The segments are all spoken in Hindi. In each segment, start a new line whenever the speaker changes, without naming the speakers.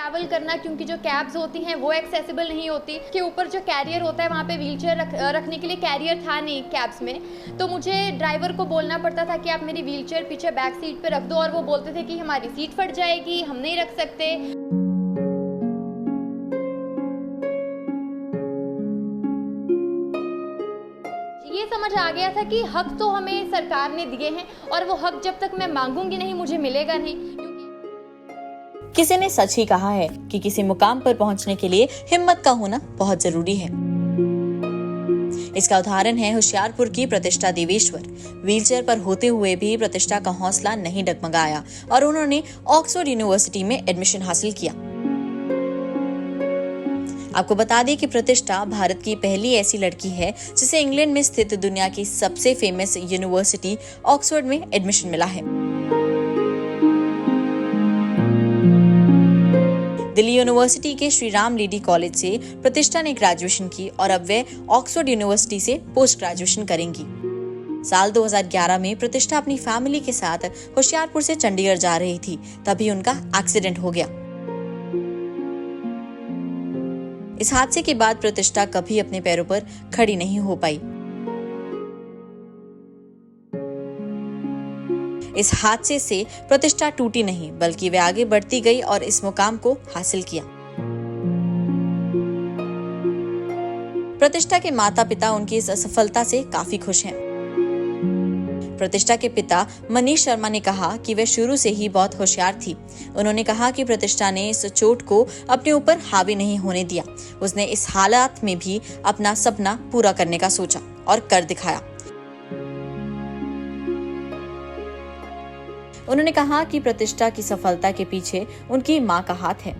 ट्रैवल करना, क्योंकि जो कैब्स होती हैं वो एक्सेसिबल नहीं होती, के ऊपर जो कैरियर होता है वहाँ पे व्हीलचेयर रखने के लिए कैरियर था नहीं कैब्स में, तो मुझे ड्राइवर को बोलना पड़ता था कि आप मेरी व्हीलचेयर पीछे बैक सीट पे रख दो, और वो बोलते थे कि हमारी सीट फट जाएगी, हम नहीं रख सकते। ये समझ आ गया था कि हक तो हमें सरकार ने दिए हैं, और वो हक जब तक मैं मांगूंगी नहीं मुझे मिलेगा नहीं।
किसी ने सच ही कहा है कि किसी मुकाम पर पहुंचने के लिए हिम्मत का होना बहुत जरूरी है। इसका उदाहरण है होशियारपुर की प्रतिष्ठा देवेश्वर। व्हीलचेयर पर होते हुए भी प्रतिष्ठा का हौसला नहीं डगमगाया और उन्होंने ऑक्सफोर्ड यूनिवर्सिटी में एडमिशन हासिल किया। आपको बता दें कि प्रतिष्ठा भारत की पहली ऐसी लड़की है जिसे इंग्लैंड में स्थित दुनिया की सबसे फेमस यूनिवर्सिटी ऑक्सफोर्ड में एडमिशन मिला है। दिल्ली यूनिवर्सिटी के श्री राम लेडी कॉलेज से प्रतिष्ठा ने ग्रेजुएशन की और अब वे ऑक्सफोर्ड यूनिवर्सिटी से पोस्ट ग्रेजुएशन करेंगी। साल 2011 में प्रतिष्ठा अपनी फैमिली के साथ होशियारपुर से चंडीगढ़ जा रही थी, तभी उनका एक्सीडेंट हो गया। इस हादसे के बाद प्रतिष्ठा कभी अपने पैरों पर खड़ी नहीं हो पाई। इस हादसे से प्रतिष्ठा टूटी नहीं, बल्कि वे आगे बढ़ती गई और इस मुकाम को हासिल किया। प्रतिष्ठा के माता पिता उनकी इस सफलता से काफी खुश हैं। प्रतिष्ठा के पिता मनीष शर्मा ने कहा कि वह शुरू से ही बहुत होशियार थी। उन्होंने कहा कि प्रतिष्ठा ने इस चोट को अपने ऊपर हावी नहीं होने दिया। उसने इस हालात में भी अपना सपना पूरा करने का सोचा और कर दिखाया। उन्होंने कहा कि प्रतिष्ठा की सफलता के पीछे उनकी मां का हाथ है।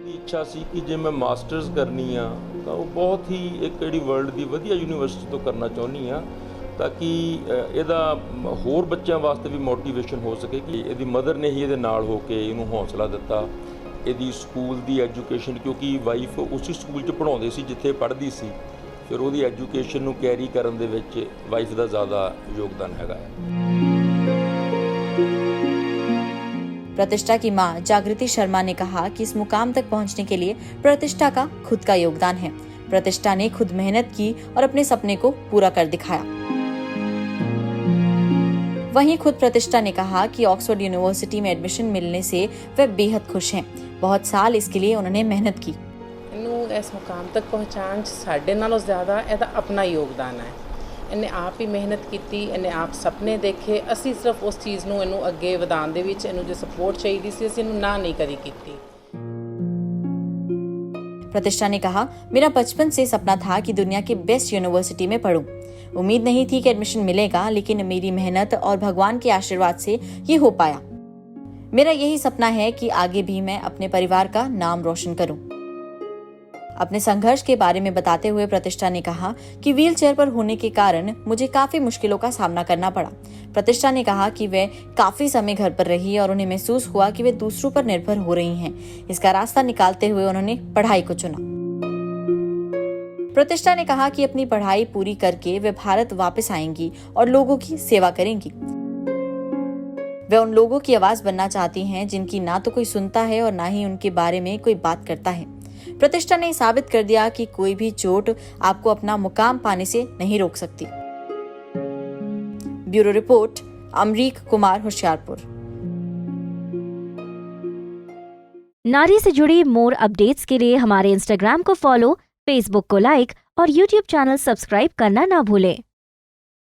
ਇੱਛਾ ਸੀ ਕਿ ਜੇ ਮੈਂ ਮਾਸਟਰਸ ਕਰਨੀ ਆ ਤਾਂ ਉਹ ਬਹੁਤ ਹੀ ਇੱਕ ਜਿਹੜੀ ਵਰਲਡ ਦੀ ਵਧੀਆ ਯੂਨੀਵਰਸਿਟੀ ਤੋਂ ਕਰਨਾ ਚਾਹੁੰਦੀ ਆ, ਤਾਂ ਕਿ ਇਹਦਾ ਹੋਰ ਬੱਚਿਆਂ ਵਾਸਤੇ ਵੀ ਮੋਟੀਵੇਸ਼ਨ ਹੋ ਸਕੇ। ਕਿ ਇਹਦੀ ਮਦਰ ਨੇ ਹੀ ਇਹਦੇ ਨਾਲ ਹੋ ਕੇ ਇਹਨੂੰ ਹੌਸਲਾ ਦਿੱਤਾ। ਇਹਦੀ ਸਕੂਲ ਦੀ ਐਜੂਕੇਸ਼ਨ, ਕਿਉਂਕਿ ਵਾਈਫ ਉਸੇ ਸਕੂਲ 'ਚ ਪੜ੍ਹਾਉਂਦੇ ਸੀ ਜਿੱਥੇ ਪੜ੍ਹਦੀ ਸੀ, ਫਿਰ ਉਹਦੀ ਐਜੂਕੇਸ਼ਨ ਨੂੰ ਕੈਰੀ ਕਰਨ ਦੇ ਵਿੱਚ ਵਾਈਫ ਦਾ ਜ਼ਿਆਦਾ ਯੋਗਦਾਨ ਹੈਗਾ।
प्रतिष्ठा की मां जागृति शर्मा ने कहा कि इस मुकाम तक पहुंचने के लिए प्रतिष्ठा का खुद का योगदान है। प्रतिष्ठा ने खुद मेहनत की और अपने सपने को पूरा कर दिखाया। वहीं खुद प्रतिष्ठा ने कहा कि ऑक्सफोर्ड यूनिवर्सिटी में एडमिशन मिलने से वे बेहद खुश हैं। बहुत साल इसके लिए उन्होंने मेहनत की।
इस मुकाम तक पहुँचाने साढ़े नालों ज़्यादा ਇਹਦਾ अपना योगदान है। ਇਹਨੇ ਆਪ ਹੀ ਮਿਹਨਤ ਕੀਤੀ, ਇਹਨੇ ਆਪ ਸੁਪਨੇ ਦੇਖੇ। ਅਸੀਂ ਸਿਰਫ ਉਸ ਚੀਜ਼ ਨੂੰ ਇਹਨੂੰ ਅੱਗੇ ਵਧਾਉਣ ਦੇ ਵਿੱਚ ਇਹਨੂੰ ਜੋ ਸਪੋਰਟ ਚਾਹੀਦੀ ਸੀ ਅਸੀਂ ਇਹਨੂੰ ਨਾ ਨਹੀਂ ਕਦੀ ਕੀਤੀ।
प्रतिष्ठा ने कहा, मेरा बचपन से सपना था कि दुनिया की बेस्ट यूनिवर्सिटी में पढूं। उम्मीद नहीं थी कि एडमिशन मिलेगा, लेकिन मेरी मेहनत और भगवान के आशीर्वाद से ये हो पाया। मेरा यही सपना है कि आगे भी मैं अपने परिवार का नाम रोशन करूं। अपने संघर्ष के बारे में बताते हुए प्रतिष्ठा ने कहा कि व्हीलचेयर पर होने के कारण मुझे काफी मुश्किलों का सामना करना पड़ा। प्रतिष्ठा ने कहा कि वे काफी समय घर पर रही और उन्हें महसूस हुआ कि वे दूसरों पर निर्भर हो रही हैं। इसका रास्ता निकालते हुए उन्होंने पढ़ाई को चुना। प्रतिष्ठा ने कहा कि अपनी पढ़ाई पूरी करके वे भारत वापस आएंगी और लोगों की सेवा करेंगी। वे उन लोगों की आवाज बनना चाहती हैं जिनकी ना तो कोई सुनता है और ना ही उनके बारे में कोई बात करता है। प्रतिष्ठा ने साबित कर दिया कि कोई भी चोट आपको अपना मुकाम पाने से नहीं रोक सकती। Bureau report, Amrik Kumar, Hoshiarpur.
नारी से जुड़ी मोर अपडेट्स के लिए हमारे इंस्टाग्राम को फॉलो, फेसबुक को लाइक और यूट्यूब चैनल सब्सक्राइब करना ना भूलें।